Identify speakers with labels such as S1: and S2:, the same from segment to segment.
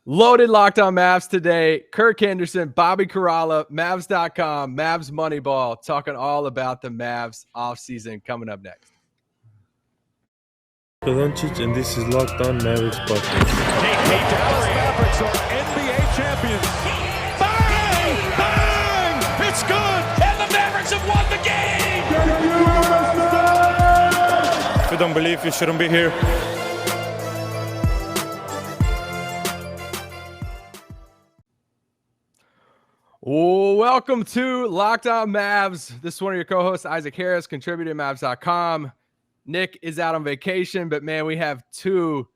S1: Loaded Locked On Mavs today. Kirk Henderson, Bobby Caralla, Mavs.com, Mavs Moneyball, talking all about the Mavs offseason coming up next.
S2: Doncic, and this is Locked On Mavericks podcast.
S3: Hey, Dallas Mavericks are NBA champions. Bang! Bang! It's good! And the Mavericks have won the game!
S2: If you don't believe, you shouldn't be here.
S1: Welcome to Locked On Mavs. This is one of your co-hosts, Isaac Harris, contributor to Mavs.com. Nick is out on vacation, but man, we have two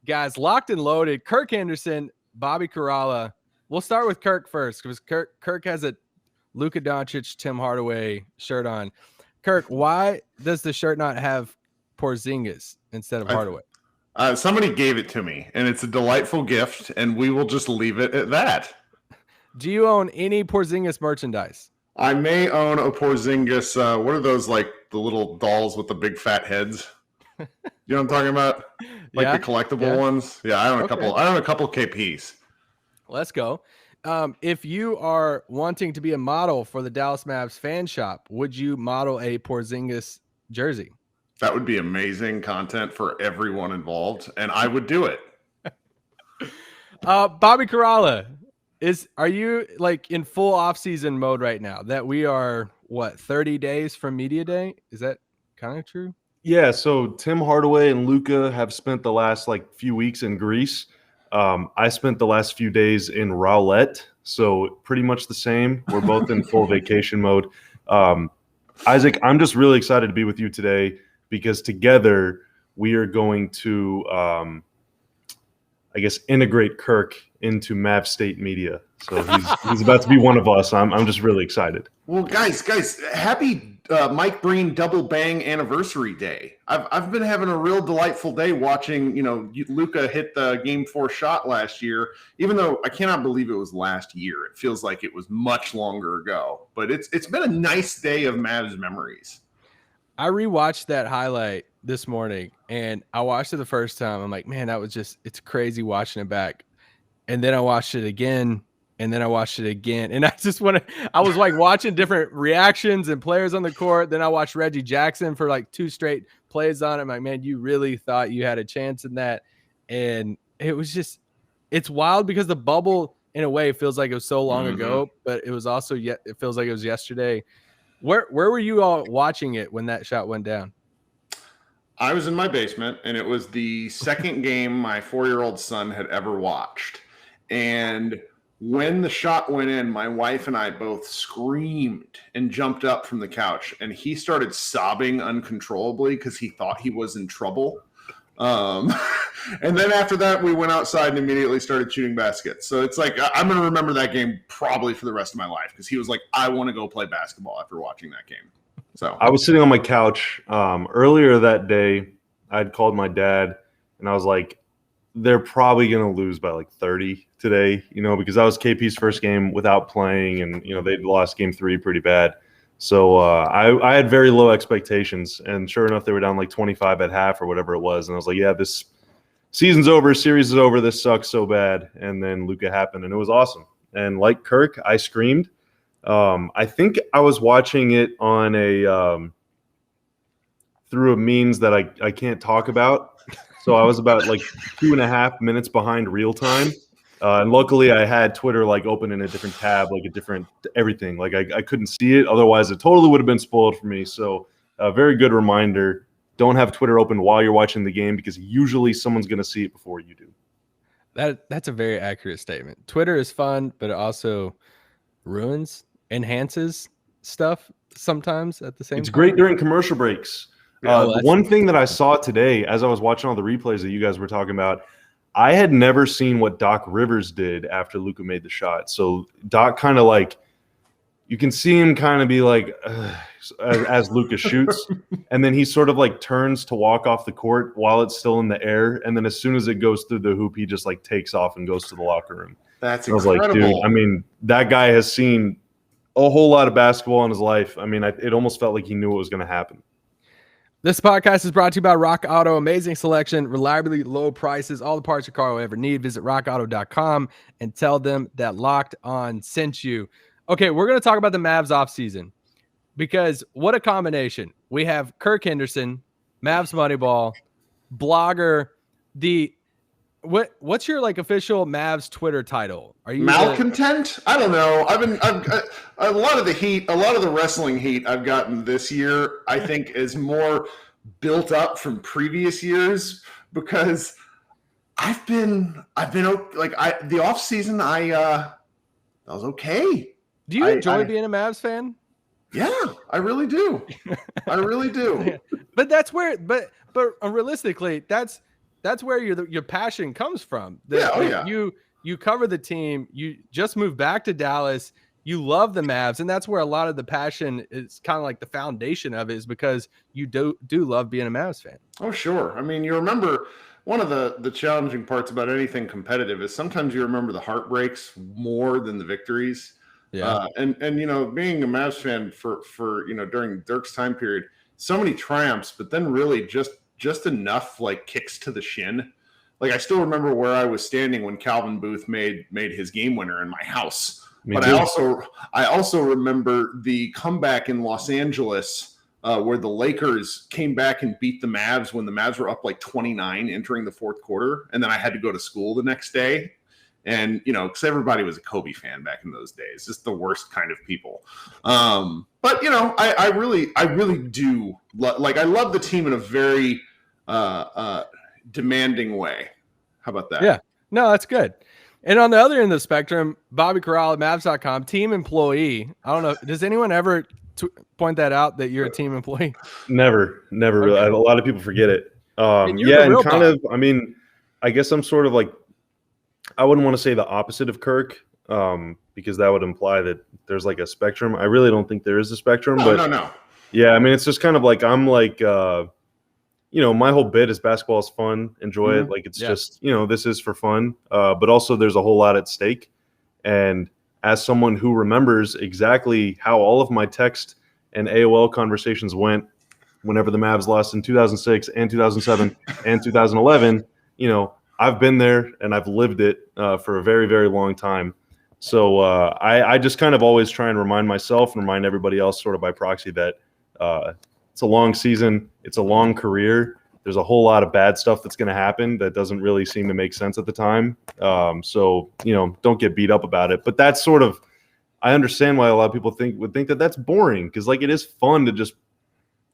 S1: guys locked and loaded. Kirk Henderson, Bobby Caralla. We'll start with Kirk first because Kirk has a Luka Doncic, Tim Hardaway shirt on. Kirk, why does the shirt not have Porzingis instead of Hardaway?
S4: Somebody gave it to me, and it's a delightful gift, and we will just leave it at that.
S1: Do you own any Porzingis merchandise?
S4: I may own a Porzingis. What are those, like the little dolls with the big fat heads? You know what I'm talking about? Like the collectible ones. Yeah, I own a couple. I own a couple KPs.
S1: Let's go. If you are wanting to be a model for the Dallas Mavs fan shop, would you model a Porzingis jersey?
S4: That would be amazing content for everyone involved, and I would do it.
S1: Bobby Caralla. Are you like in full off-season mode right now that we are 30 days from media day? Is that kind of true?
S5: Yeah, so Tim Hardaway and Luka have spent the last few weeks in Greece. I spent the last few days in Rowlett, so pretty much the same. We're both in full vacation mode. Isaac, I'm just really excited to be with you today because together we are going to integrate Kirk into Mav State media. So he's about to be one of us. I'm just really excited.
S4: Well, guys, happy Mike Breen double bang anniversary day. I've been having a real delightful day watching, Luka hit the game 4 shot last year, even though I cannot believe it was last year. It feels like it was much longer ago, but it's been a nice day of Mavs memories.
S1: I rewatched that highlight this morning and I watched it the first time. I'm like, man, it's crazy watching it back. And then I watched it again, and then I watched it again. And I was like watching different reactions and players on the court. Then I watched Reggie Jackson for 2 straight plays on it. I'm like, man, you really thought you had a chance in that. And it's wild because the bubble in a way feels like it was so long ago, but it was also it feels like it was yesterday. Where were you all watching it when that shot went down?
S4: I was in my basement, and it was the second game my 4-year-old son had ever watched. And when the shot went in, my wife and I both screamed and jumped up from the couch, and he started sobbing uncontrollably because he thought he was in trouble. And then after that, we went outside and immediately started shooting baskets. So it's like, I'm going to remember that game probably for the rest of my life because he was like, I want to go play basketball after watching that game. So
S5: I was sitting on my couch earlier that day. I'd called my dad, and I was like, they're probably going to lose by 30 today, because that was KP's first game without playing, and, they'd lost game 3 pretty bad. So I had very low expectations, and sure enough, they were down 25 at half or whatever it was. And I was like, yeah, this season's over, series is over, this sucks so bad. And then Luka happened, and it was awesome. And like Kirk, I screamed. I think I was watching it on through a means that I can't talk about. So I was about 2.5 minutes behind real time. And luckily I had Twitter open in a different tab, a different everything. I couldn't see it. Otherwise it totally would have been spoiled for me. So a very good reminder. Don't have Twitter open while you're watching the game because usually someone's going to see it before you do.
S1: That's a very accurate statement. Twitter is fun, but it also enhances stuff sometimes at the same time.
S5: It's great during commercial breaks. One thing that I saw today as I was watching all the replays that you guys were talking about, I had never seen what Doc Rivers did after Luka made the shot. So Doc kind of you can see him kind of be as Luka shoots, and then he sort of turns to walk off the court while it's still in the air, and then as soon as it goes through the hoop, he just takes off and goes to the locker room.
S4: That's
S5: incredible. I was like, dude, I mean, that guy has seen a whole lot of basketball in his life. I mean, it almost felt like he knew what was going to happen.
S1: This podcast is brought to you by Rock Auto. Amazing selection, reliably low prices, all the parts your car will ever need. Visit rockauto.com and tell them that Locked On sent you. Okay, we're going to talk about the Mavs offseason because what a combination. We have Kirk Henderson, Mavs Moneyball, blogger, what's your like official Mavs Twitter title? Are you
S4: malcontent? I don't know. I've a lot of the heat, a lot of the wrestling heat I've gotten this year, I think is more built up from previous years because I've been the off season. I was okay.
S1: Do you enjoy being a Mavs fan?
S4: Yeah, I really do. I really do.
S1: But that's where, but realistically, that's where your passion comes from. You cover the team. You just moved back to Dallas. You love the Mavs, and that's where a lot of the passion is kind of like the foundation of it is because you do love being a Mavs fan.
S4: Oh, sure. I mean, you remember one of the challenging parts about anything competitive is sometimes you remember the heartbreaks more than the victories.
S1: Yeah.
S4: And being a Mavs fan for during Dirk's time period, so many triumphs, but then really just enough like kicks to the shin. Like I still remember where I was standing when Calvin Booth made his game winner in my house. But I also remember the comeback in Los Angeles where the Lakers came back and beat the Mavs when the Mavs were up like 29 entering the fourth quarter. And then I had to go to school the next day. And, because everybody was a Kobe fan back in those days, just the worst kind of people. But, I really do I love the team in a very demanding way. How about that?
S1: Yeah, no, that's good. And on the other end of the spectrum, Bobby Corral at Mavs.com, team employee. I don't know. Does anyone ever point that out that you're a team employee?
S5: Never.
S1: Okay.
S5: A lot of people forget it.
S1: And kind
S5: of, I mean, I guess I'm sort of like, I wouldn't want to say the opposite of Kirk because that would imply that there's like a spectrum. I really don't think there is a spectrum.
S4: No.
S5: Yeah, I mean, it's just kind of like I'm like, my whole bit is basketball is fun. Enjoy it. Like it's just, this is for fun. But also there's a whole lot at stake. And as someone who remembers exactly how all of my text and AOL conversations went whenever the Mavs lost in 2006 and 2007 and 2011, I've been there and I've lived it for a very, very long time. So I just kind of always try and remind myself and remind everybody else sort of by proxy that it's a long season. It's a long career. There's a whole lot of bad stuff that's going to happen that doesn't really seem to make sense at the time. So, don't get beat up about it. But that's sort of, I understand why a lot of people would think that that's boring because like it is fun to just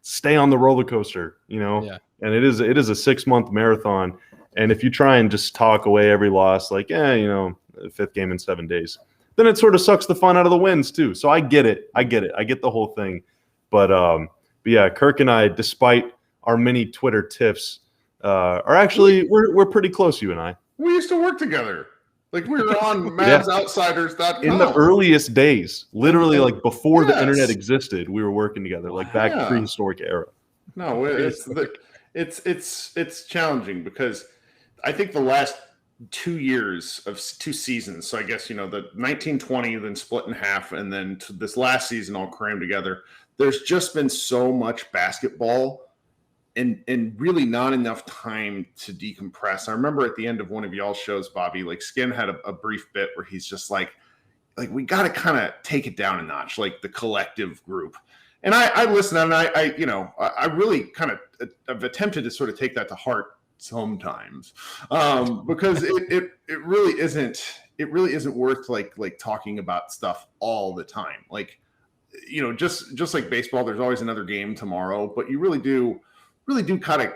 S5: stay on the roller coaster,
S1: Yeah.
S5: And it is a 6-month marathon. And if you try and just talk away every loss, like, fifth game in 7 days, then it sort of sucks the fun out of the wins too. So I get it. I get the whole thing. But yeah, Kirk and I, despite our many Twitter tiffs, are actually we're pretty close. You and I.
S4: We used to work together. Like we were on MavsOutsiders.com.
S5: In the earliest days, literally like before the internet existed, we were working together, like back prehistoric era.
S4: No, it's challenging because I think the last 2 years of 2 seasons. So I guess, the 1920 then split in half and then this last season all crammed together. There's just been so much basketball and really not enough time to decompress. I remember at the end of one of y'all's shows, Bobby, like Skin had a brief bit where he's just like we got to kind of take it down a notch, like the collective group. And I listen and I really kind of I've attempted to sort of take that to heart sometimes because it really isn't worth like talking about stuff all the time. Like, just like baseball, there's always another game tomorrow, but you really do kind of,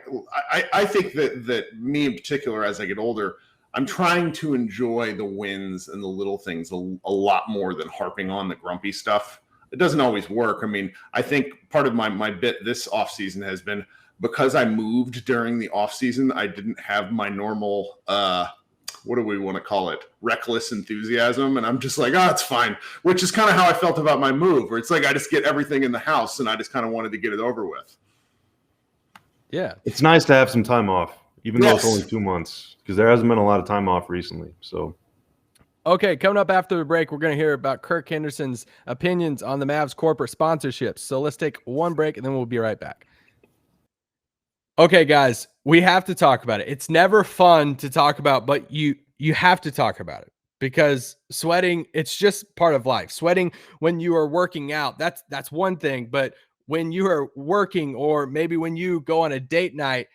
S4: I think that me in particular, as I get older, I'm trying to enjoy the wins and the little things a lot more than harping on the grumpy stuff. It doesn't always work. I mean, I think part of my bit this offseason has been because I moved during the offseason, I didn't have my normal, what do we want to call it? Reckless enthusiasm. And I'm just like, it's fine. Which is kind of how I felt about my move, where it's like I just get everything in the house and I just kind of wanted to get it over with.
S1: Yeah.
S5: It's nice to have some time off, even though it's only 2 months, because there hasn't been a lot of time off recently. So,
S1: okay, coming up after the break, we're going to hear about Kirk Henderson's opinions on the Mavs corporate sponsorships. So let's take one break and then we'll be right back. Okay, guys, we have to talk about it. It's never fun to talk about, but you have to talk about it because sweating, it's just part of life. Sweating when you are working out, that's one thing, but when you are working or maybe when you go on a date night,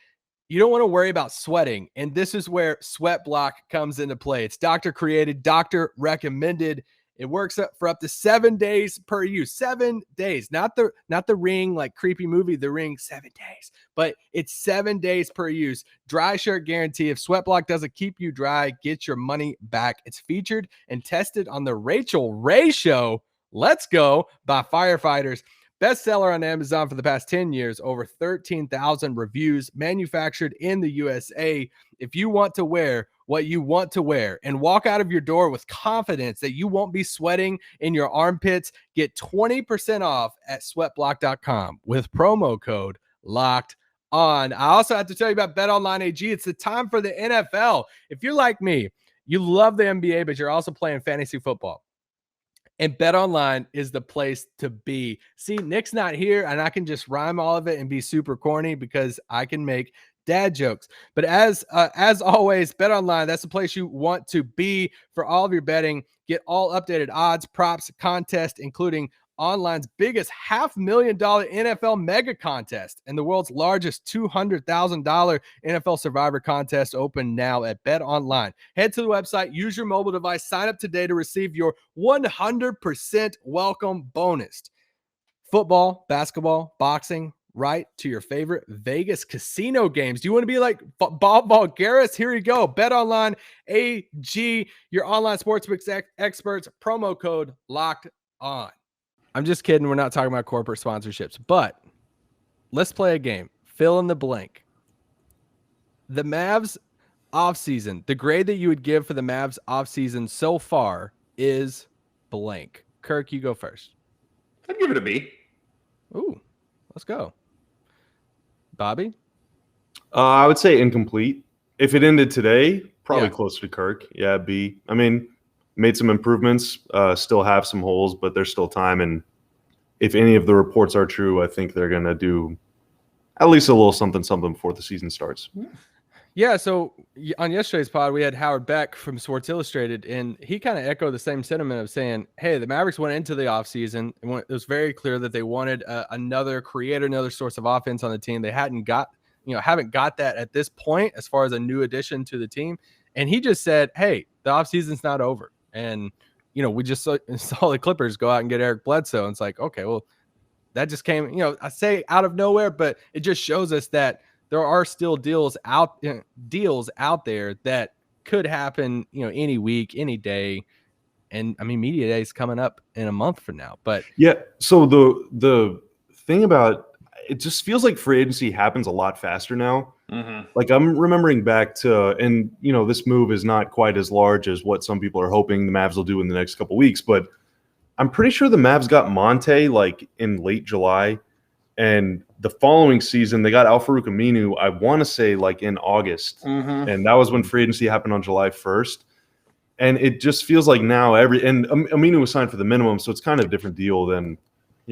S1: you don't want to worry about sweating. And this is where Sweat Block comes into play. It's doctor created, doctor recommended. It works up for up to 7 days per use. 7 days, not the Ring, like creepy movie, The Ring, 7 days, but it's 7 days per use. Dry shirt guarantee. If Sweat Block doesn't keep you dry, get your money back. It's featured and tested on the Rachel Ray Show. Let's go by firefighters. Bestseller on Amazon for the past 10 years, over 13,000 reviews, manufactured in the USA. If you want to wear what you want to wear and walk out of your door with confidence that you won't be sweating in your armpits, get 20% off at sweatblock.com with promo code LOCKED on. I also have to tell you about BetOnline AG. It's the time for the NFL. If you're like me, you love the NBA, but you're also playing fantasy football. And BetOnline is the place to be. See, Nick's not here, and I can just rhyme all of it and be super corny because I can make dad jokes. But as always, BetOnline, that's the place you want to be for all of your betting. Get all updated odds, props, contests, including online's biggest $500,000 NFL mega contest and the world's largest $200,000 NFL Survivor contest open now at BetOnline. Head to the website, use your mobile device, sign up today to receive your 100% welcome bonus. Football, basketball, boxing, right to your favorite Vegas casino games. Do you want to be like Bob Bulgaris? Here you go. BetOnline AG, your online sportsbook experts. Promo code LOCKED ON. I'm just kidding. We're not talking about corporate sponsorships, but let's play a game. Fill in the blank. The Mavs offseason, the grade that you would give for the Mavs offseason so far is blank. Kirk, you go first.
S4: I'd give it a B.
S1: Ooh, let's go. Bobby?
S5: I would say incomplete. If it ended today, probably closer to Kirk. Yeah, B. I mean, made some improvements, still have some holes, but there's still time. And if any of the reports are true, I think they're going to do at least a little something before the season starts.
S1: Yeah, so on yesterday's pod, we had Howard Beck from Sports Illustrated, and he kind of echoed the same sentiment of saying, hey, the Mavericks went into the offseason. It was very clear that they wanted another source of offense on the team. They haven't got that at this point as far as a new addition to the team. And he just said, hey, the offseason's not over. And, we just saw the Clippers go out and get Eric Bledsoe. And it's like, okay, well, that just came, I say out of nowhere, but it just shows us that there are still deals out there that could happen, any week, any day. And I mean, media day is coming up in a month from now, but
S5: yeah. So the thing about it just feels like free agency happens a lot faster now. Mm-hmm. Like I'm remembering back to, and this move is not quite as large as what some people are hoping the Mavs will do in the next couple weeks, but I'm pretty sure the Mavs got Monte like in late July, and the following season they got Al-Farouq Aminu, I want to say like in August, and that was when free agency happened on July 1st. And it just feels like now and Aminu was signed for the minimum, so it's kind of a different deal than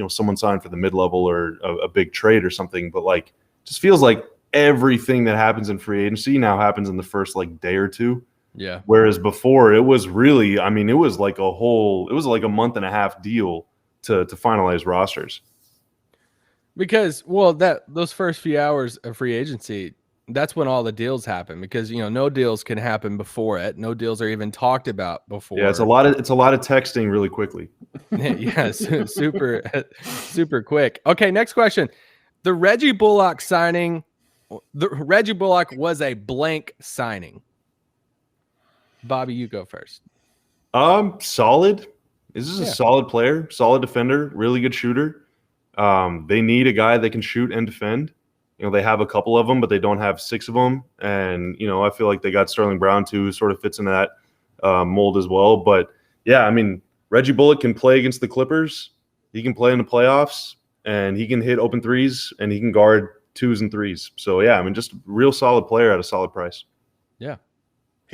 S5: someone signed for the mid-level or a big trade or something. But like, just feels like everything that happens in free agency now happens in the first like day or two.
S1: Yeah.
S5: Whereas before it was really, I mean, it was like a month and a half deal to finalize rosters.
S1: Because, those first few hours of free agency, that's when all the deals happen, because no deals can happen before it. No deals are even talked about before.
S5: Yeah, it's a lot of texting really quickly.
S1: Yeah, super quick. Okay, next question. The Reggie Bullock signing. The Reggie Bullock was a blank signing. Bobby, you go first.
S5: Solid. This is a solid player, solid defender, really good shooter. They need a guy that can shoot and defend. They have a couple of them, but they don't have 6 of them. And, I feel like they got Sterling Brown too, sort of fits into that mold as well. But yeah, I mean, Reggie Bullock can play against the Clippers. He can play in the playoffs, and he can hit open threes, and he can guard 2s and 3s. So yeah, I mean, just a real solid player at a solid price.
S1: Yeah.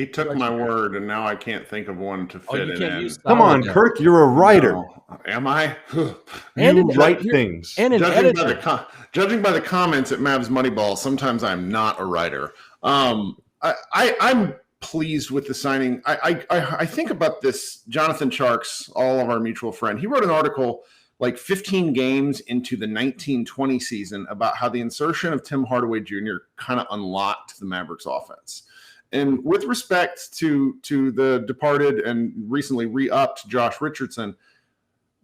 S4: He took my word, and now I can't think of one to fit
S1: you
S4: it
S1: can't
S4: in.
S1: use
S5: Come on,
S1: solid.
S5: Kirk, you're a writer.
S4: No. Am I?
S5: You write things.
S1: And an
S4: Judging by,
S1: editor.
S4: judging by the comments at Mavs Moneyball, sometimes I'm not a writer. I'm pleased with the signing. I think about this. Jonathan Sharks, all of our mutual friend, he wrote an article like 15 games into the 1920 season about how the insertion of Tim Hardaway Jr. kind of unlocked the Mavericks offense. And with respect to the departed and recently re-upped Josh Richardson,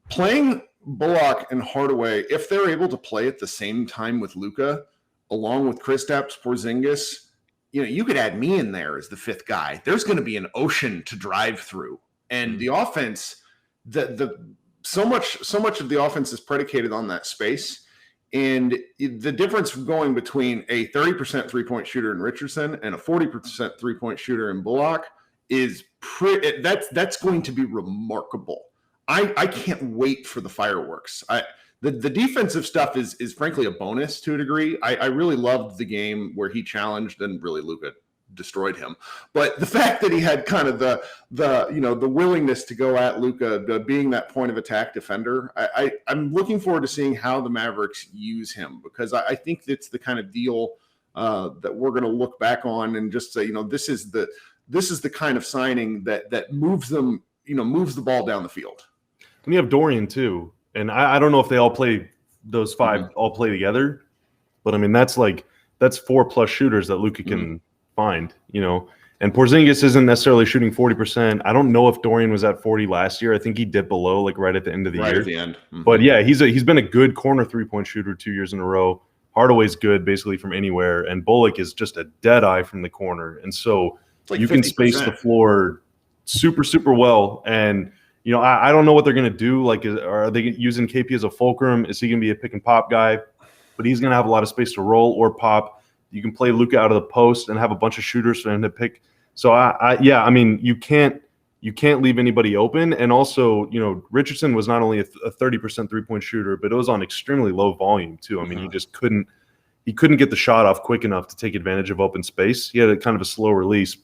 S4: playing Bullock and Hardaway, if they're able to play at the same time with Luka, along with Kristaps, Porzingis, you could add me in there as the fifth guy. There's going to be an ocean to drive through, and the offense, so much of the offense is predicated on that space. And the difference going between a 30% three-point shooter in Richardson and a 40% three-point shooter in Bullock is that's going to be remarkable. I can't wait for the fireworks. The defensive stuff is frankly a bonus to a degree. I really loved the game where he challenged and really Luka destroyed him. But the fact that he had kind of the willingness to go at Luka, being that point of attack defender, I'm looking forward to seeing how the Mavericks use him, because I think it's the kind of deal that we're going to look back on and just say, this is the kind of signing that moves them, moves the ball down the field.
S5: And you have Dorian too, and I don't know if they all play, those five all play together, but I mean that's 4+ shooters that Luka can find, and Porzingis isn't necessarily shooting 40%. I don't know if Dorian was at 40 last year. I think he dipped below like right at the end of the year.
S4: Right at the end. Mm-hmm.
S5: But yeah, he's been a good corner 3-point shooter 2 years in a row. Hardaway's good basically from anywhere, and Bullock is just a dead eye from the corner. And so
S4: like
S5: you
S4: 50%.
S5: can space the floor super, super well. And I don't know what they're going to do. Like, are they using KP as a fulcrum? Is he going to be a pick and pop guy? But he's going to have a lot of space to roll or pop. You can play Luka out of the post and have a bunch of shooters for him to pick. So I mean, you can't leave anybody open. And also, Richardson was not only a 30% 3-point shooter, but it was on extremely low volume too. I mean, he just couldn't get the shot off quick enough to take advantage of open space. He had a kind of a slow release.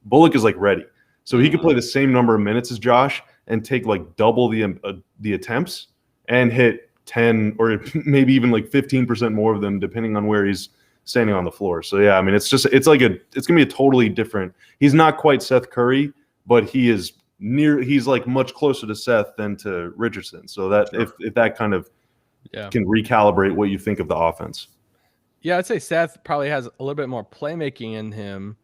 S5: Bullock is like ready, so he could play the same number of minutes as Josh and take like double the attempts and hit 10 or maybe even like 15% more of them, depending on where he's standing on the floor. So yeah, I mean, it's gonna be a totally different. He's not quite Seth Curry, but he's like much closer to Seth than to Richardson. So that if that kind of can recalibrate what you think of the offense.
S1: Yeah, I'd say Seth probably has a little bit more playmaking in him,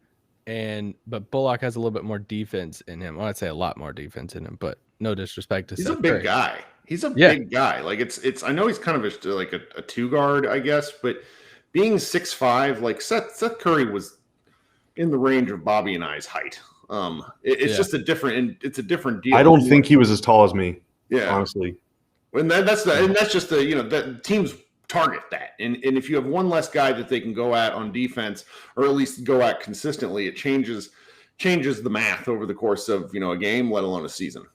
S1: but Bullock has a little bit more defense in him. Well, I'd say a lot more defense in him, but no disrespect to Seth.
S4: He's a big guy. He's a big guy. Like it's. I know he's kind of like a 2-guard, I guess, but being 6'5", like Seth Curry was in the range of Bobby and I's height. It's just a different deal.
S5: I don't think he was as tall as me. Yeah, honestly.
S4: And that's just that teams target that. And if you have one less guy that they can go at on defense, or at least go at consistently, it changes the math over the course of a game, let alone a season.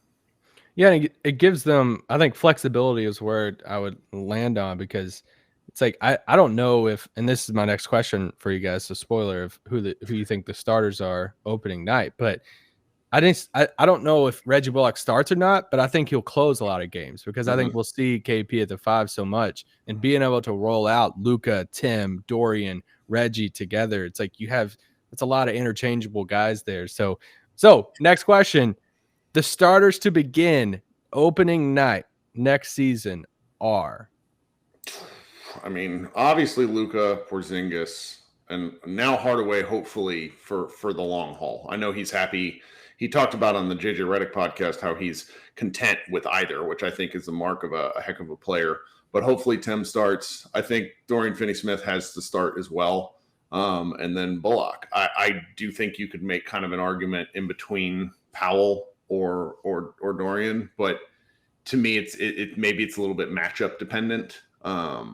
S1: Yeah, and it gives them, I think, flexibility is where I would land on, because it's like I don't know if, and this is my next question for you guys, a spoiler of who you think the starters are opening night, but I don't know if Reggie Bullock starts or not, but I think he'll close a lot of games, because I think we'll see KP at the 5 so much, and being able to roll out Luka, Tim, Dorian, Reggie together. It's like it's a lot of interchangeable guys there. So next question, the starters to begin opening night next season are.
S4: I mean, obviously Luka, Porzingis, and now Hardaway, hopefully for the long haul. I know he's happy. He talked about on the JJ Redick podcast how he's content with either, which I think is the mark of a heck of a player. But hopefully Tim starts. I think Dorian Finney-Smith has to start as well. And then Bullock. I do think you could make kind of an argument in between Powell or Dorian, but to me, maybe it's a little bit matchup dependent. I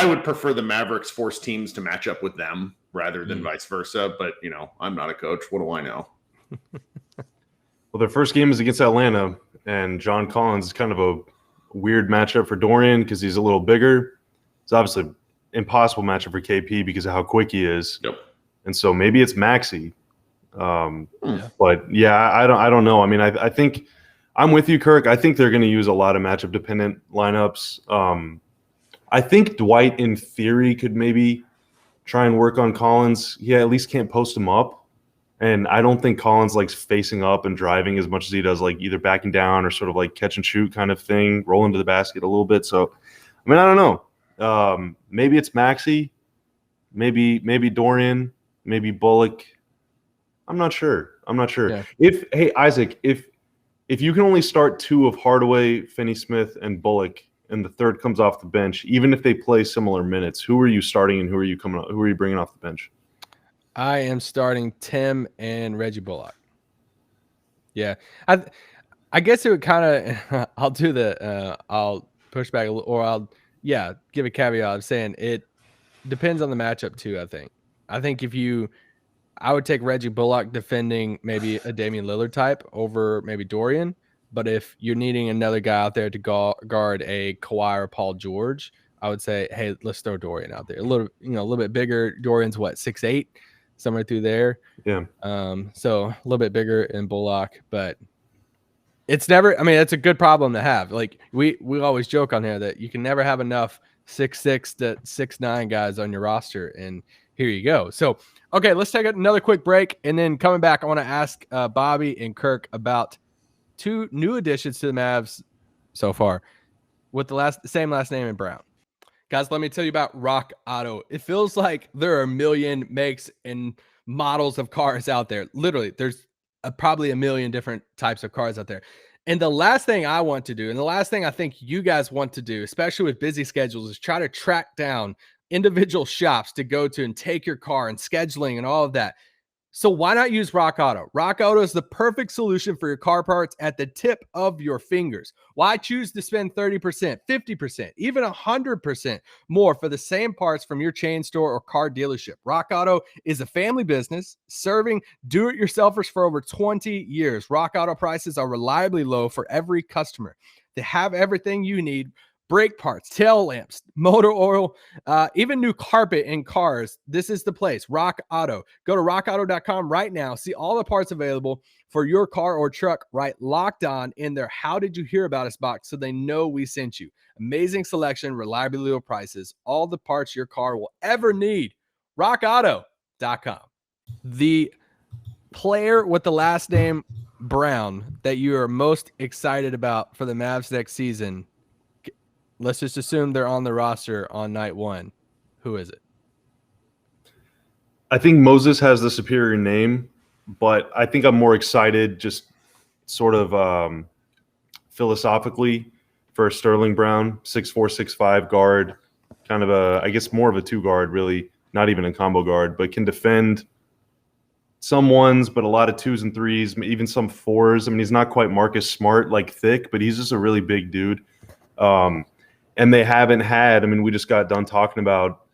S4: would prefer the Mavericks force teams to match up with them rather than vice versa. But I'm not a coach. What do I know?
S5: Well, their first game is against Atlanta, and John Collins is kind of a weird matchup for Dorian because he's a little bigger. It's obviously an impossible matchup for KP because of how quick he is.
S4: Yep.
S5: And so maybe it's Maxey. But yeah, I don't know. I mean, I think I'm with you, Kirk. I think they're going to use a lot of matchup dependent lineups. I think Dwight, in theory, could maybe try and work on Collins. He at least can't post him up. And I don't think Collins likes facing up and driving as much as he does like either backing down or sort of like catch and shoot kind of thing, roll into the basket a little bit. So, I mean, I don't know. Maybe it's Maxey, maybe Dorian, maybe Bullock. I'm not sure. Yeah. Hey Isaac, if you can only start 2 of Hardaway, Finney-Smith, and Bullock, and the third comes off the bench, even if they play similar minutes, who are you starting and who are you bringing off the bench?
S1: I am starting Tim and Reggie Bullock. Yeah, I guess it would kind of. I'll push back a little, or give a caveat of saying it depends on the matchup too. I think I would take Reggie Bullock defending maybe a Damian Lillard type over maybe Dorian. But if you're needing another guy out there to guard a Kawhi or Paul George, I would say, hey, let's throw Dorian out there. A little bit bigger. Dorian's what, 6'8", somewhere through there.
S5: Yeah.
S1: So a little bit bigger in Bullock, but it's never. I mean, it's a good problem to have. Like we always joke on here that you can never have enough 6'6" to 6'9" guys on your roster, and here you go. So, okay, let's take another quick break, and then coming back, I want to ask Bobby and Kirk about 2 new additions to the Mavs so far with the same last name in Brown. Guys, let me tell you about Rock Auto. It feels like there are a million makes and models of cars out there. Literally, there's probably a million different types of cars out there. And the last thing I want to do, and the last thing I think you guys want to do, especially with busy schedules, is try to track down individual shops to go to and take your car and scheduling and all of that. So why not use Rock Auto? Rock Auto is the perfect solution for your car parts at the tip of your fingers. Why choose to spend 30%, 50%, even 100% more for the same parts from your chain store or car dealership? Rock Auto is a family business serving do-it-yourselfers for over 20 years. Rock Auto prices are reliably low for every customer. They have everything you need. Brake parts, tail lamps, motor oil, even new carpet in cars. This is the place, Rock Auto. Go to rockauto.com right now. See all the parts available for your car or truck, right? Locked On in their How Did You Hear About Us box so they know we sent you. Amazing selection, reliably low prices, all the parts your car will ever need. rockauto.com. The player with the last name Brown that you are most excited about for the Mavs next season, let's just assume they're on the roster on night 1. Who is it?
S5: I think Moses has the superior name, but I think I'm more excited just sort of philosophically for Sterling Brown, 6'4", 6'5" guard, kind of I guess more of a 2 guard, really, not even a combo guard, but can defend some 1s, but a lot of 2s and 3s, even some 4s. I mean, he's not quite Marcus Smart, like thick, but he's just a really big dude. And they haven't had, I mean, we just got done talking about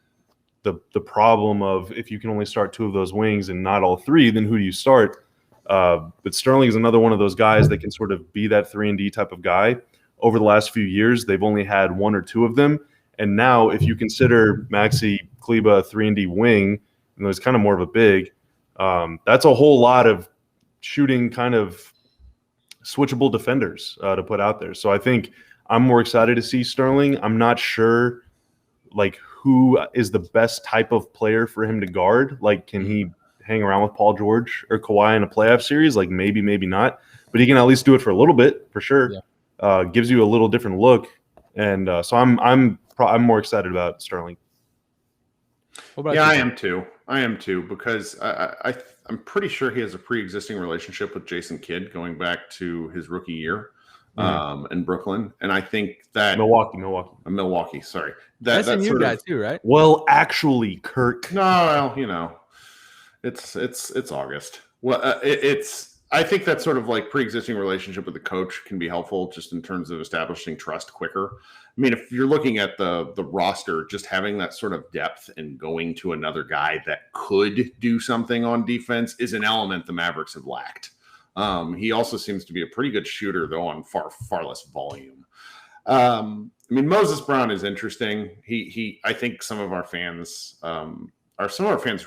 S5: the problem of if you can only start 2 of those wings and not all 3, then who do you start? But Sterling is another one of those guys that can sort of be that 3-and-D type of guy. Over the last few years, they've only had 1 or 2 of them. And now if you consider Maxey Kleber a 3-and-D wing, and there's kind of more of a big, that's a whole lot of shooting kind of switchable defenders to put out there. So I think I'm more excited to see Sterling. I'm not sure, like, who is the best type of player for him to guard. Like, can he hang around with Paul George or Kawhi in a playoff series? Like, maybe not. But he can at least do it for a little bit, for sure. Yeah. Gives you a little different look. And so I'm more excited about Sterling.
S4: I am too, because I'm pretty sure he has a pre-existing relationship with Jason Kidd going back to his rookie year. In Brooklyn, and I think that Milwaukee. Sorry,
S1: that's a new guy too, right?
S5: Well, actually, Kirk.
S4: No, it's August. Well, I think that sort of like pre-existing relationship with the coach can be helpful just in terms of establishing trust quicker. I mean, if you're looking at the roster, just having that sort of depth and going to another guy that could do something on defense is an element the Mavericks have lacked. He also seems to be a pretty good shooter, though, on far less volume. I mean, Moses Brown is interesting. I think some of our fans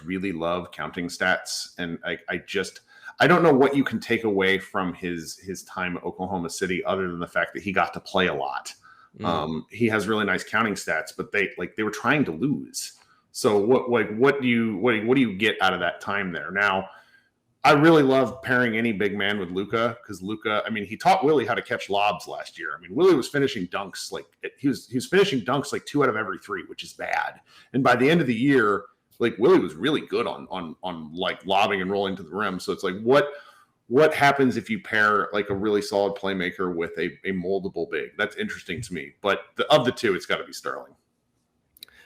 S4: really love counting stats, and I don't know what you can take away from his time at Oklahoma City other than the fact that he got to play a lot. He has really nice counting stats, but they were trying to lose. So what do you get out of that time there? Now, I really love pairing any big man with Luka because Luka, I mean, he taught Willie how to catch lobs last year. I mean, Willie was finishing dunks he was finishing dunks like 2 out of every 3, which is bad. And by the end of the year, like Willie was really good on like lobbing and rolling to the rim. So it's like what happens if you pair like a really solid playmaker with a moldable big? That's interesting to me. But of the two, it's got to be Sterling.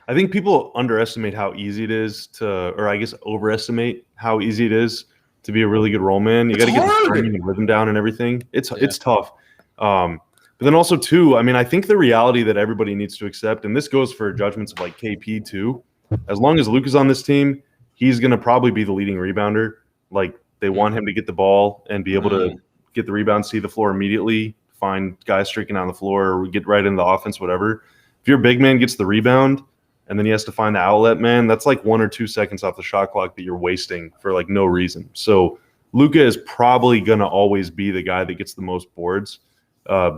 S5: I think people underestimate how easy it is or I guess overestimate how easy it is to be a really good roll man. You got to get the timing and rhythm down and everything. It's tough. But then also too, I mean, I think the reality that everybody needs to accept, and this goes for judgments of like KP too, as long as Luke is on this team, he's going to probably be the leading rebounder. Like they want him to get the ball and be able to get the rebound, see the floor immediately, find guys streaking on the floor or get right into the offense, whatever. If your big man gets the rebound, and then he has to find the outlet, man, that's like 1 or 2 seconds off the shot clock that you're wasting for like no reason. So Luka is probably going to always be the guy that gets the most boards.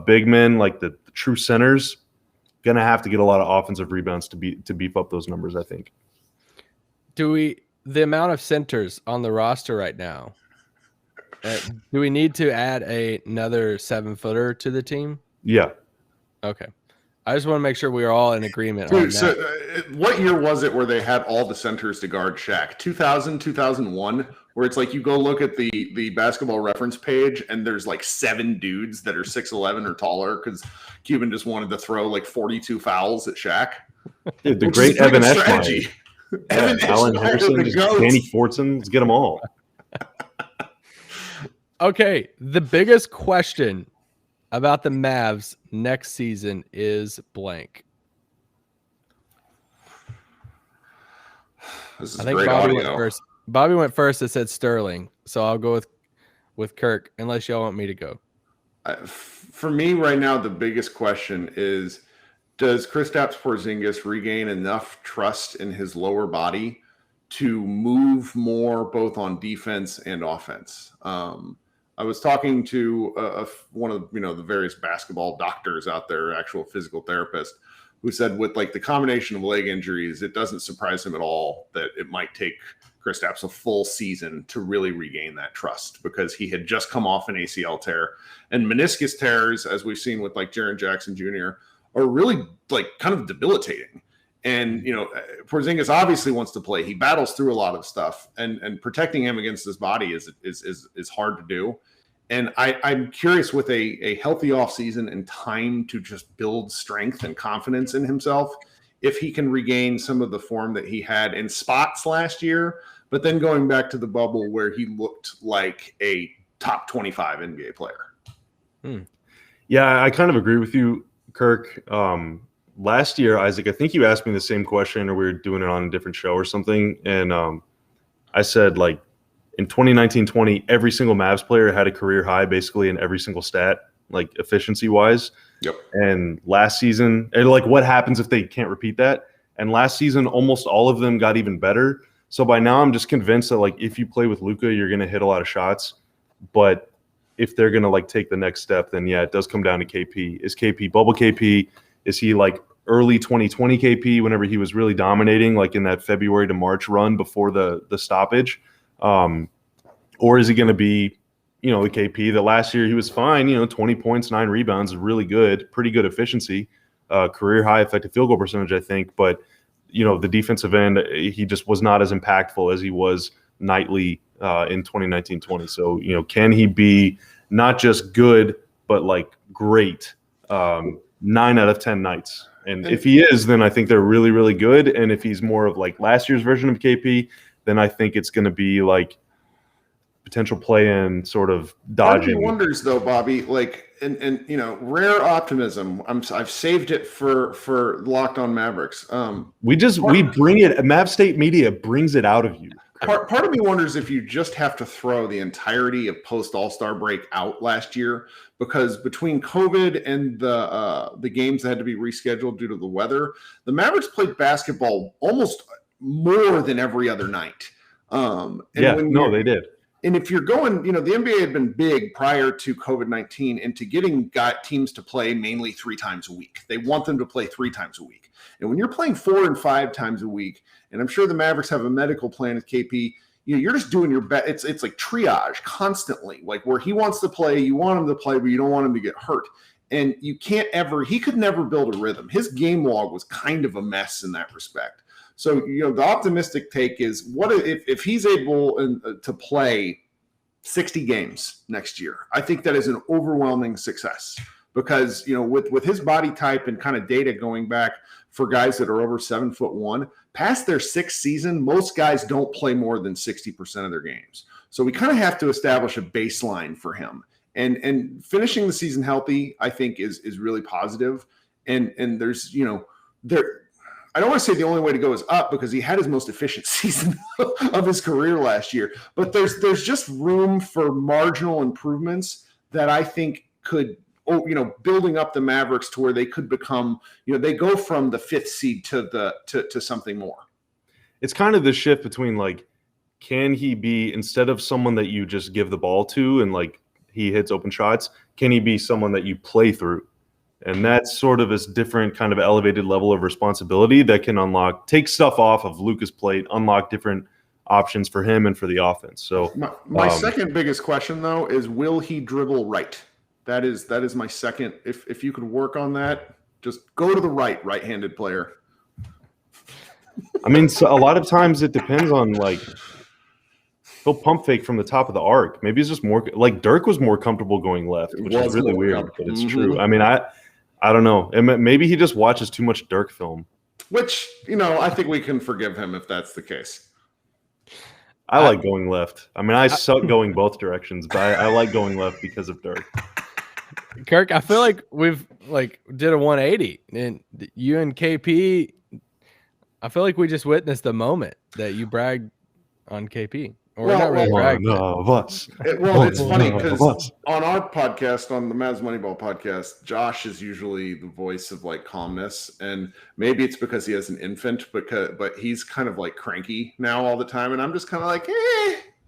S5: Big men, like the true centers, going to have to get a lot of offensive rebounds to beef up those numbers, I think.
S1: The amount of centers on the roster right now, do we need to add another 7-footer to the team?
S5: Yeah.
S1: Okay. I just want to make sure we are all in agreement on that.
S4: So, what year was it where they had all the centers to guard Shaq? 2000, 2001, where it's like you go look at the basketball reference page and there's like 7 dudes that are 6'11" or taller because Cuban just wanted to throw like 42 fouls at Shaq.
S5: Dude, the great Evan Eschmeyer.
S4: Evan
S5: Alan
S4: Eschmeyer,
S5: Henderson,
S4: the goat.
S5: Danny Fortson, let's get them all.
S1: Okay, the biggest question about the Mavs next season is blank.
S4: This is
S1: I think
S4: great
S1: Bobby
S4: audio.
S1: went first. Bobby went first. It said Sterling, so I'll go with Kirk unless y'all want me to go.
S4: For me right now, the biggest question is, does Kristaps Porzingis regain enough trust in his lower body to move more both on defense and offense? I was talking to one of the various basketball doctors out there, actual physical therapist, who said with like the combination of leg injuries, it doesn't surprise him at all that it might take Kristaps a full season to really regain that trust because he had just come off an ACL tear, and meniscus tears, as we've seen with like Jaren Jackson Jr., are really like kind of debilitating. And, Porzingis obviously wants to play. He battles through a lot of stuff, and protecting him against his body is hard to do. And I'm curious, with a healthy offseason and time to just build strength and confidence in himself, if he can regain some of the form that he had in spots last year, but then going back to the bubble where he looked like a top 25 NBA player.
S5: Yeah, I kind of agree with you, Kirk. Last year, Isaac, I think you asked me the same question, or we were doing it on a different show or something. And I said, like, in 2019-20, every single Mavs player had a career high basically in every single stat, like efficiency-wise.
S4: Yep.
S5: And last season, and like what happens if they can't repeat that? And last season, almost all of them got even better. So by now, I'm just convinced that like if you play with Luka, you're going to hit a lot of shots. But if they're going to like take the next step, then yeah, it does come down to KP. Is KP bubble KP? Is he like early 2020 KP whenever he was really dominating, like in that February to March run before the stoppage? Or is he going to be, the KP that last year he was fine, 20 points, 9 rebounds is really good, pretty good efficiency, career high effective field goal percentage, I think. But, the defensive end, he just was not as impactful as he was nightly in 2019-20. So, can he be not just good, but like great 9 out of 10 nights? And if he is, then I think they're really, really good. And if he's more of like last year's version of KP, then I think it's going to be like potential play-in sort of dodging.
S4: Part of me wonders though, Bobby, like, and rare optimism. I've saved it for Locked On Mavericks.
S5: We bring it. Mav State Media brings it out of you.
S4: Part of me wonders if you just have to throw the entirety of post All-Star break out last year, because between COVID and the games that had to be rescheduled due to the weather, the Mavericks played basketball almost more than every other night.
S5: They did.
S4: And if you're going, the NBA had been big prior to COVID-19 into getting teams to play mainly 3 times a week. They want them to play 3 times a week. And when you're playing 4 and 5 times a week, and I'm sure the Mavericks have a medical plan with KP, you're just doing your best. It's like triage constantly, like where he wants to play, you want him to play, but you don't want him to get hurt. And he could never build a rhythm. His game log was kind of a mess in that respect. So, the optimistic take is, what if he's able to play 60 games next year? I think that is an overwhelming success because, with his body type and kind of data going back for guys that are over 7'1", past their 6th season, most guys don't play more than 60% of their games. So we kind of have to establish a baseline for him. And finishing the season healthy, I think, is really positive. And there's, I don't want to say the only way to go is up because he had his most efficient season of his career last year. But there's just room for marginal improvements that I think could, building up the Mavericks to where they could become, they go from the 5th seed to something more.
S5: It's kind of the shift between like, can he be, instead of someone that you just give the ball to and like he hits open shots, can he be someone that you play through? And that's sort of this different kind of elevated level of responsibility that can take stuff off of Luka's plate, unlock different options for him and for the offense. So
S4: my second biggest question though is, will he dribble right? That is my second. If you could work on that, just go to the right-handed player.
S5: I mean, so a lot of times it depends on like, he'll pump fake from the top of the arc. Maybe it's just more like Dirk was more comfortable going left, which is really weird, but it's true. I mean, I don't know. Maybe he just watches too much Dirk film.
S4: Which, I think we can forgive him if that's the case.
S5: I like going left. I mean, I suck going both directions, but I like going left because of Dirk.
S1: Kirk, I feel like we've did a 180, and you and KP, I feel like we just witnessed the moment that you bragged on KP. Or not really bragged.
S4: It's funny because on our podcast, on the Mavs Moneyball podcast, Josh is usually the voice of like calmness, and maybe it's because he has an infant, but he's kind of like cranky now all the time, and I'm just kind of like,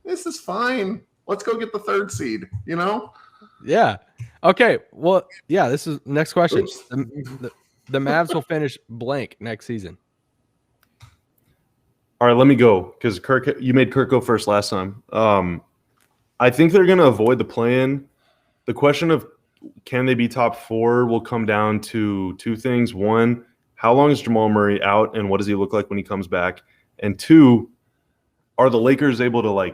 S4: this is fine. Let's go get the 3rd seed,
S1: Yeah. Okay. Well, yeah. This is next question. The Mavs will finish blank next season.
S5: All right, let me go because you made Kirk go first last time. I think they're going to avoid the play-in. The question of can they be top 4 will come down to 2 things. 1, how long is Jamal Murray out, and what does he look like when he comes back? And 2, are the Lakers able to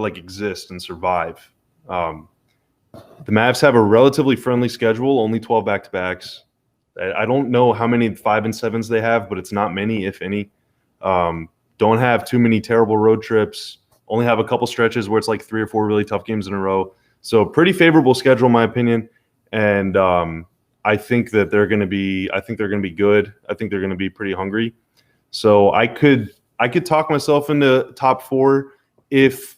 S5: exist and survive? The Mavs have a relatively friendly schedule, only 12 back-to-backs. I don't know how many 5 and 7s they have, but it's not many, if any. Don't have too many terrible road trips. Only have a couple stretches where it's like 3 or 4 really tough games in a row. So pretty favorable schedule, in my opinion. And I think that they're going to be. I think they're going to be good. I think they're going to be pretty hungry. So I could talk myself into top 4 if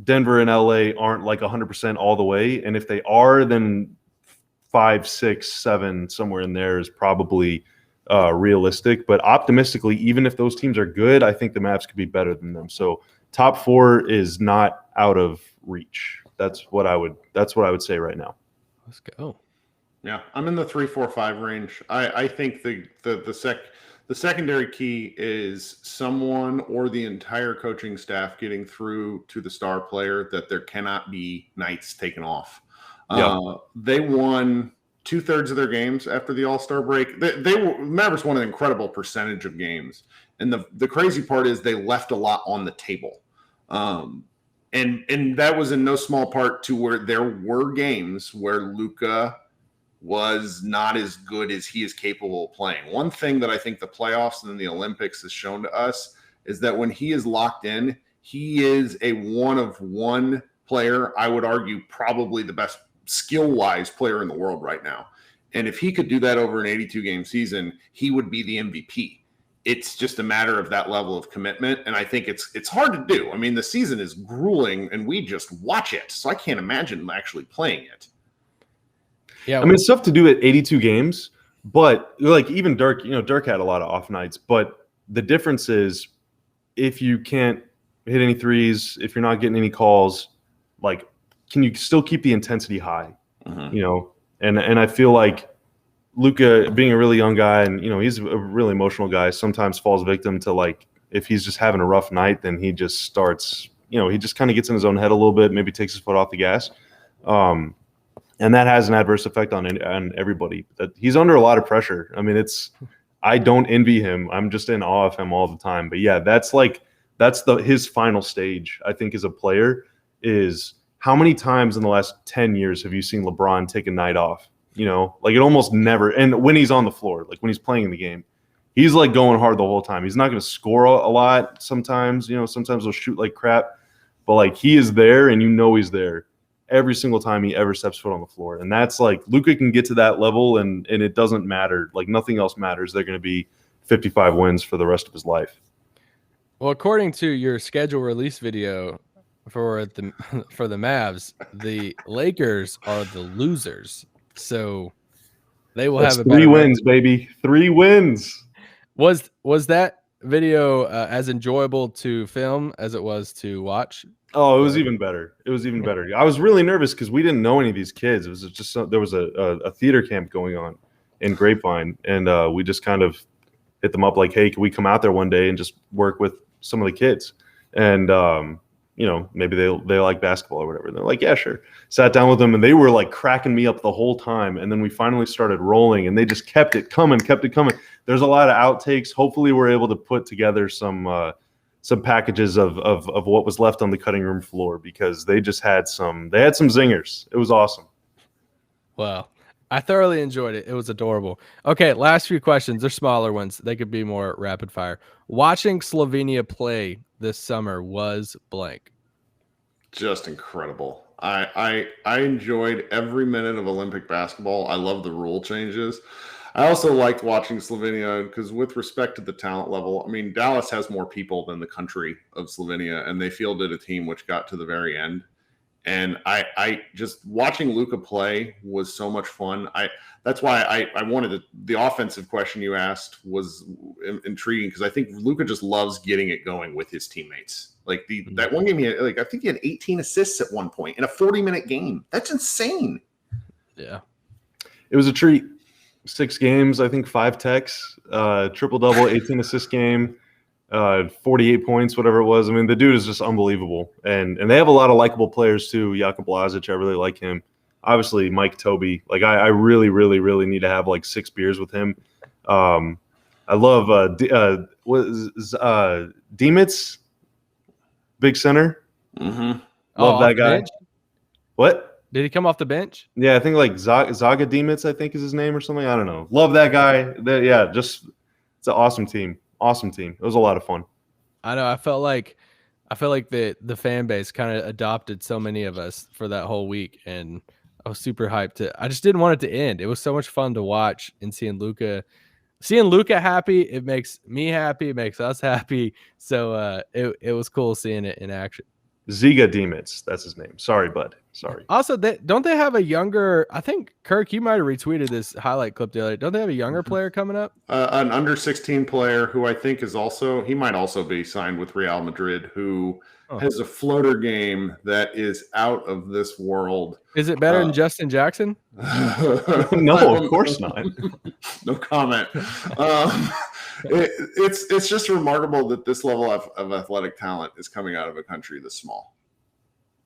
S5: Denver and LA aren't like 100% all the way. And if they are, then 5, 6, 7 somewhere in there is probably realistic, but optimistically, even if those teams are good, I think the Mavs could be better than them. So top 4 is not out of reach. That's what I would say right now.
S1: Let's go.
S4: Yeah, I'm in the 3, 4, 5 range. I think the secondary key is someone or the entire coaching staff getting through to the star player that there cannot be nights taken off. They won 2/3 of their games after the All-Star break. Mavericks won an incredible percentage of games. And the crazy part is they left a lot on the table. And that was in no small part to where there were games where Luka was not as good as he is capable of playing. One thing that I think the playoffs and then the Olympics has shown to us is that when he is locked in, he is a one-of-one player. I would argue probably the best skill-wise player in the world right now. And if he could do that over an 82-game season, he would be the MVP. It's just a matter of that level of commitment, and I think it's hard to do. I mean, the season is grueling, and we just watch it, so I can't imagine actually playing it.
S5: Yeah, I mean, it's tough to do at 82 games, but like even Dirk, Dirk had a lot of off nights, but the difference is if you can't hit any threes, if you're not getting any calls, like, can you still keep the intensity high? You know, and I feel like Luka, being a really young guy, and you know, he's a really emotional guy, sometimes falls victim to, like, if he's just having a rough night, then he just starts, you know, he just kind of gets in his own head a little bit, maybe takes his foot off the gas. And that has an adverse effect on everybody. That he's under a lot of pressure. I mean, I don't envy him. I'm just in awe of him all the time. But yeah, that's his final stage, I think, as a player, is how many times in the last 10 years have you seen LeBron take a night off? You know, like, it almost never. And when he's on the floor, like when he's playing in the game, he's like going hard the whole time. He's not going to score a lot sometimes, you know, sometimes he'll shoot like crap, but like, he is there, and you know he's there every single time he ever steps foot on the floor. And that's like, Luka can get to that level, and it doesn't matter. Like, nothing else matters. They're going to be 55 wins for the rest of his life.
S1: Well, according to your schedule release video for the Mavs, the Lakers are the losers. So they will have a
S5: 3 wins, baby. 3 wins.
S1: Was that video as enjoyable to film as it was to watch?
S5: Oh, it was even better. It was even better. I was really nervous because we didn't know any of these kids. It was just there was a theater camp going on in Grapevine, and we just kind of hit them up like, hey, can we come out there one day and just work with some of the kids? And you know, maybe they like basketball or whatever. They're like, yeah, sure. Sat down with them, and they were like cracking me up the whole time. And then we finally started rolling, and they just kept it coming. There's a lot of outtakes. Hopefully we're able to put together some packages of what was left on the cutting room floor, because they had some zingers. It was awesome.
S1: Wow. I thoroughly enjoyed it. It was adorable. Okay, last few questions. They're smaller ones. They could be more rapid fire. Watching Slovenia play this summer was blank.
S4: Just incredible. I enjoyed every minute of Olympic basketball. I love the rule changes. I also liked watching Slovenia because, with respect to the talent level, I mean, Dallas has more people than the country of Slovenia, and they fielded a team which got to the very end. And I just watching Luka play was so much fun. That's why I wanted the offensive question you asked was intriguing, because I think Luka just loves getting it going with his teammates. Like that one game, I think he had 18 assists at one point in a 40-minute game. That's insane.
S1: Yeah,
S5: it was a treat. 6 games, I think 5 techs, triple-double, 18 assist game. 48 points, whatever it was. I mean, the dude is just unbelievable. And they have a lot of likable players too. Jakob Lazic, I really like him. Obviously, Mike Toby. Like, I really, really, really need to have like 6 beers with him. I love Demitz, big center.
S4: Mm-hmm.
S5: Love that guy.
S1: Bench?
S5: What?
S1: Did he come off the bench?
S5: Yeah, I think like Zaga Demitz, I think is his name or something. I don't know. Love that guy. It's an awesome team. Awesome team. It was a lot of fun.
S1: I know. I felt like the fan base kind of adopted so many of us for that whole week, and I was super hyped. I just didn't want it to end. It was so much fun to watch, and seeing Luka happy. It makes me happy. It makes us happy. So it was cool seeing it in action.
S5: Ziga Demitz, that's his name. Sorry, bud. Sorry.
S1: Also, don't they have a younger? I think Kirk, you might have retweeted this highlight clip the other day. Don't they have a younger player coming up?
S4: An under 16 player who I think he might also be signed with Real Madrid, who has a floater game that is out of this world.
S1: Is it better than Justin Jackson?
S5: No, of course not.
S4: No comment. It's just remarkable that this level of athletic talent is coming out of a country this small.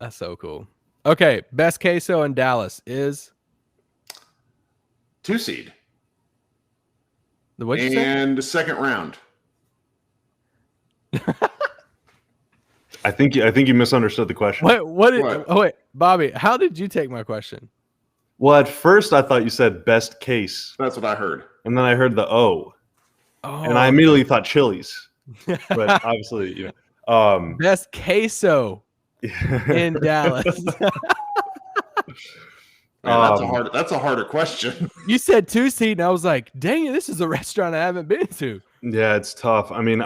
S1: That's so cool. Okay, best queso in Dallas is
S4: 2 seed.
S1: What'd you say?
S4: And the second round.
S5: I think you misunderstood the question.
S1: Wait, Bobby, how did you take my question?
S5: Well, at first I thought you said best case.
S4: That's what I heard.
S5: And then I heard the O. And I immediately thought Chili's. But obviously,
S1: best queso in Dallas.
S4: Man, that's a harder question.
S1: You said 2 seed, and I was like, dang it, this is a restaurant I haven't been to.
S5: Yeah, it's tough. I mean,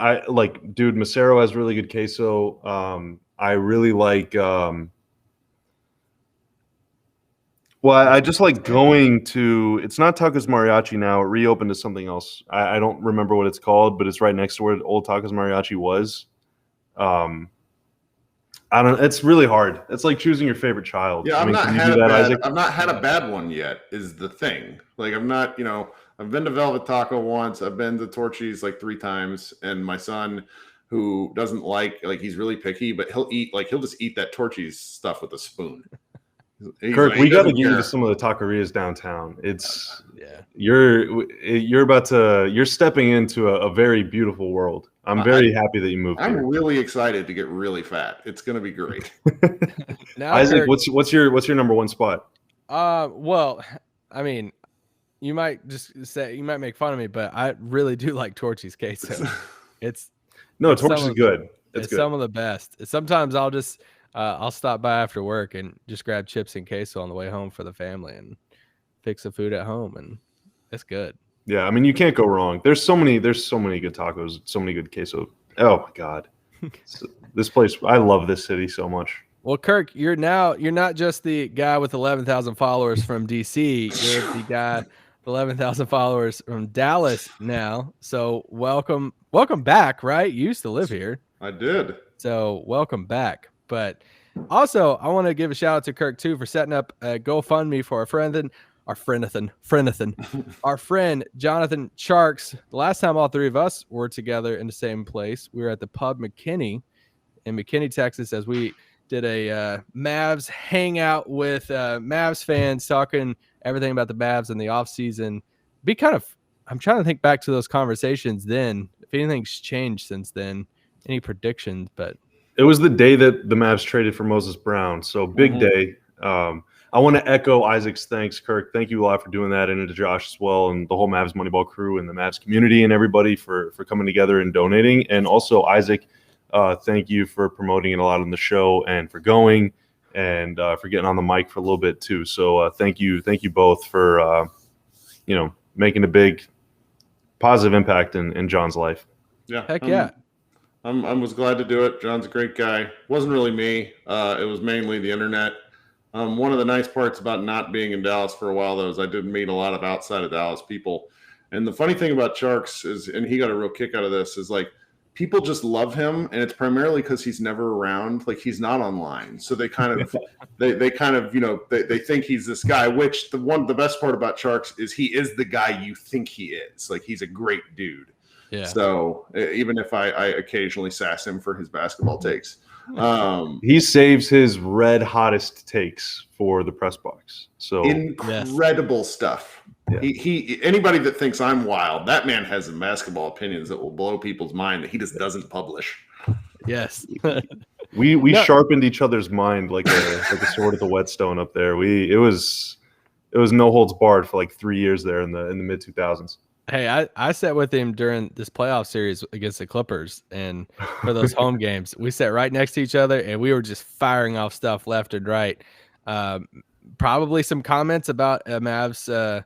S5: dude, Macero has really good queso. I really like I just like going to, it's not Tacos Mariachi now. It reopened to something else. I don't remember what it's called, but it's right next to where old Tacos Mariachi was. I don't. It's really hard. It's like choosing your favorite child.
S4: Yeah,
S5: I mean,
S4: I've
S5: can you do that, Isaac?
S4: not had a bad one yet. Is the thing. Like I'm not. I've been to Velvet Taco once. I've been to Torchy's like 3 times, and my son, who doesn't like he's really picky, but he'll just eat that Torchy's stuff with a spoon.
S5: Kirk, we got to get you to some of the taquerias downtown. It's you're stepping into a very beautiful world. I'm very happy that you moved here.
S4: I'm really excited to get really fat. It's going to be great.
S1: Now,
S5: Isaac,
S1: Kirk,
S5: what's your number one spot?
S1: Well, I mean, you might make fun of me, but I really do like Torchy's queso.
S5: Torchy's is good.
S1: It's some of the best. Sometimes I'll just I'll stop by after work and just grab chips and queso on the way home for the family and fix the food at home, and it's good.
S5: Yeah, I mean, you can't go wrong. There's so many good tacos, so many good queso. Oh my God, this place! I love this city so much.
S1: Well, Kirk, you're not just the guy with 11,000 followers from DC. You're the guy with 11,000 followers from Dallas now. So welcome back. Right? You used to live here.
S4: I did.
S1: So welcome back. But also, I want to give a shout out to Kirk too for setting up a GoFundMe for our friend Jonathan Sharks. The last time all 3 of us were together in the same place, we were at the pub McKinney in McKinney, Texas, as we did a Mavs hangout with Mavs fans, talking everything about the Mavs in the offseason. I'm trying to think back to those conversations then, if anything's changed since then, any predictions, but
S5: it was the day that the Mavs traded for Moses Brown. So big day. I want to echo Isaac's thanks, Kirk. Thank you a lot for doing that, and to Josh as well, and the whole Mavs Moneyball crew and the Mavs community and everybody for coming together and donating. And also, Isaac, thank you for promoting it a lot on the show and for going and for getting on the mic for a little bit too. So thank you both for making a big positive impact in John's life.
S4: Yeah,
S5: Um,
S1: heck yeah.
S4: I was glad to do it. John's a great guy. Wasn't really me. It was mainly the internet. One of the nice parts about not being in Dallas for a while, though, is I did meet a lot of outside of Dallas people. And the funny thing about Sharks is, and he got a real kick out of this, is like people just love him, and it's primarily because he's never around. Like he's not online, so they kind of they think he's this guy. Which the best part about Sharks is he is the guy you think he is. Like he's a great dude.
S1: Yeah.
S4: So even if I occasionally sass him for his basketball takes,
S5: he saves his red hottest takes for the press box. So
S4: incredible stuff. Yeah. He anybody that thinks I'm wild, that man has some basketball opinions that will blow people's mind that he just doesn't publish.
S1: Yes.
S5: we sharpened each other's mind like a sword at the whetstone up there. It was no holds barred for like 3 years there in the mid 2000s.
S1: Hey, I sat with him during this playoff series against the Clippers, and for those home games, we sat right next to each other, and we were just firing off stuff left and right. Probably some comments about a Mavs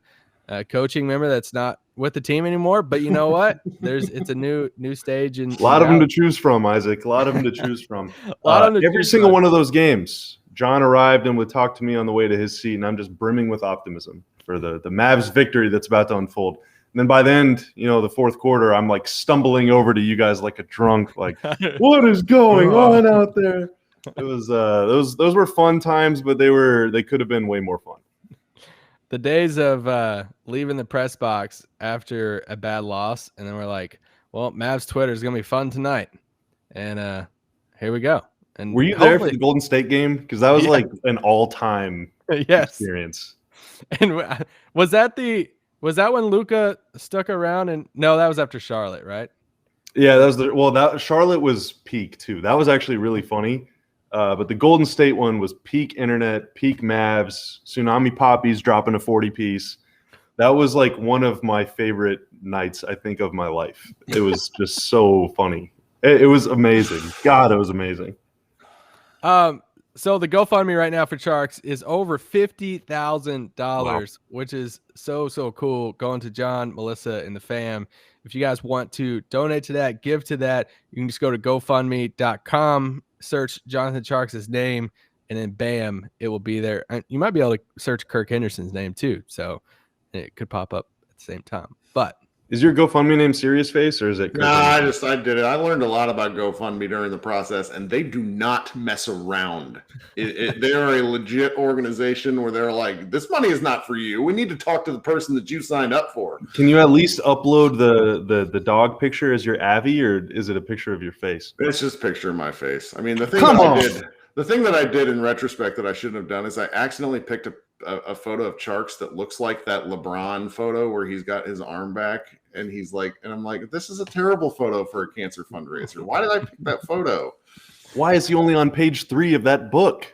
S1: coaching member that's not with the team anymore, but you know what? It's a new stage, and
S5: a lot of them to choose from, Isaac. A lot of them to choose from. Every single one of those games, John arrived and would talk to me on the way to his seat, and I'm just brimming with optimism for the Mavs victory that's about to unfold. And then by the end, the fourth quarter, I'm like stumbling over to you guys like a drunk, like, what is going on out there? It was those were fun times, but they could have been way more fun.
S1: The days of leaving the press box after a bad loss, and then we're like, well, Mavs Twitter is gonna be fun tonight, and here we go. And
S5: were you there for the Golden State game? Because that was like an all-time experience.
S1: And was that when Luka stuck around? And no, that was after Charlotte, right?
S5: Yeah, that Charlotte was peak too. That was actually really funny. But the Golden State one was peak internet, peak Mavs, Tsunami Poppies dropping a 40-piece. That was like one of my favorite nights, I think, of my life. It was just so funny. It was amazing. God, it was amazing.
S1: So the GoFundMe right now for Sharks is over $50,000, which is so cool. Going to John, Melissa, and the fam. If you guys want to donate to that, give to that, you can just go to GoFundMe.com, search Jonathan Sharks' name, and then bam, it will be there. And you might be able to search Kirk Henderson's name too, so it could pop up at the same time. But
S5: Is your GoFundMe name Serious Face or is it?
S4: Nah, I did it. I learned a lot about GoFundMe during the process, and they do not mess around. They are a legit organization where they're like, this money is not for you. We need to talk to the person that you signed up for.
S5: Can you at least upload the dog picture as your Avi, or is it a picture of your face?
S4: It's just a picture of my face. I mean, the thing that I did in retrospect that I shouldn't have done is I accidentally picked a photo of Charks that looks like that LeBron photo where he's got his arm back and he's like, and I'm like, this is a terrible photo for a cancer fundraiser. Why did I pick that photo?
S5: Why is he only on page 3 of that book?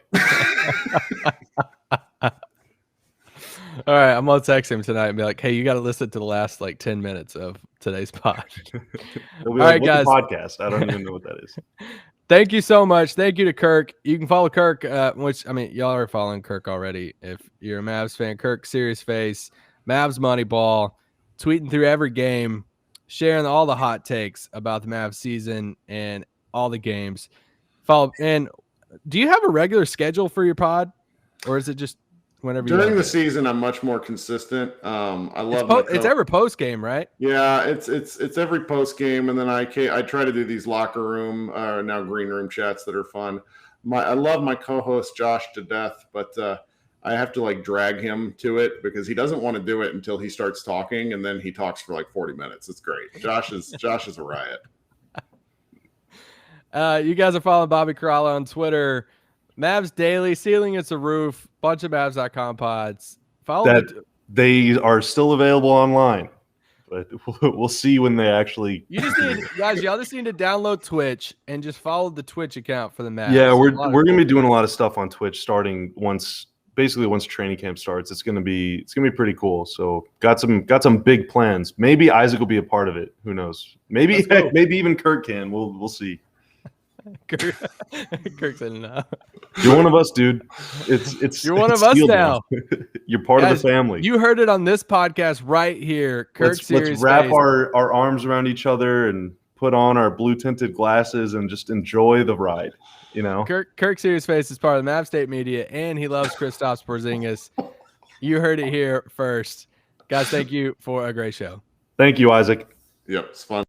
S1: All right, I'm gonna text him tonight and be like, "Hey, you got to listen to the last like 10 minutes of today's pod."
S5: All right, guys. Podcast. I don't even know what that is.
S1: Thank you so much. Thank you to Kirk. You can follow Kirk, which I mean, y'all are following Kirk already. If you're a Mavs fan, Kirk Serious Face, Mavs Moneyball, tweeting through every game, sharing all the hot takes about the Mavs season and all the games. Follow. And do you have a regular schedule for your pod, or is it just whenever
S4: during the season? I'm much more consistent. I love
S1: it's every post game, right?
S4: Yeah, it's every post game, and then I try to do these locker room now green room chats that are fun. I love my co-host Josh to death, but I have to like drag him to it because he doesn't want to do it until he starts talking, and then he talks for like 40 minutes. It's great. Josh is a riot.
S1: You guys are following Bobby Corrala on Twitter. Mavs Daily, Ceiling It's a Roof, bunch of Mavs.com pods. Follow
S5: that. They are still available online, but we'll see when they actually.
S1: You just need, guys, y'all just need to download Twitch and just follow the Twitch account for the Mavs.
S5: Yeah, we're gonna be doing a lot of stuff on Twitch starting once training camp starts. It's gonna be pretty cool. So got some big plans. Maybe Isaac will be a part of it. Who knows? Maybe even Kirk can. We'll see.
S1: Kirk said no.
S5: You're one of us, dude. You're
S1: one of us now.
S5: You're part of the family.
S1: You heard it on this podcast right here. Kirk
S5: let's wrap our arms around each other and put on our blue tinted glasses and just enjoy the ride. You know,
S1: Kirk Serious Face is part of the Mavs State Media, and he loves Kristaps Porzingis. You heard it here first, guys. Thank you for a great show.
S5: Thank you, Isaac.
S4: Yep, it's fun.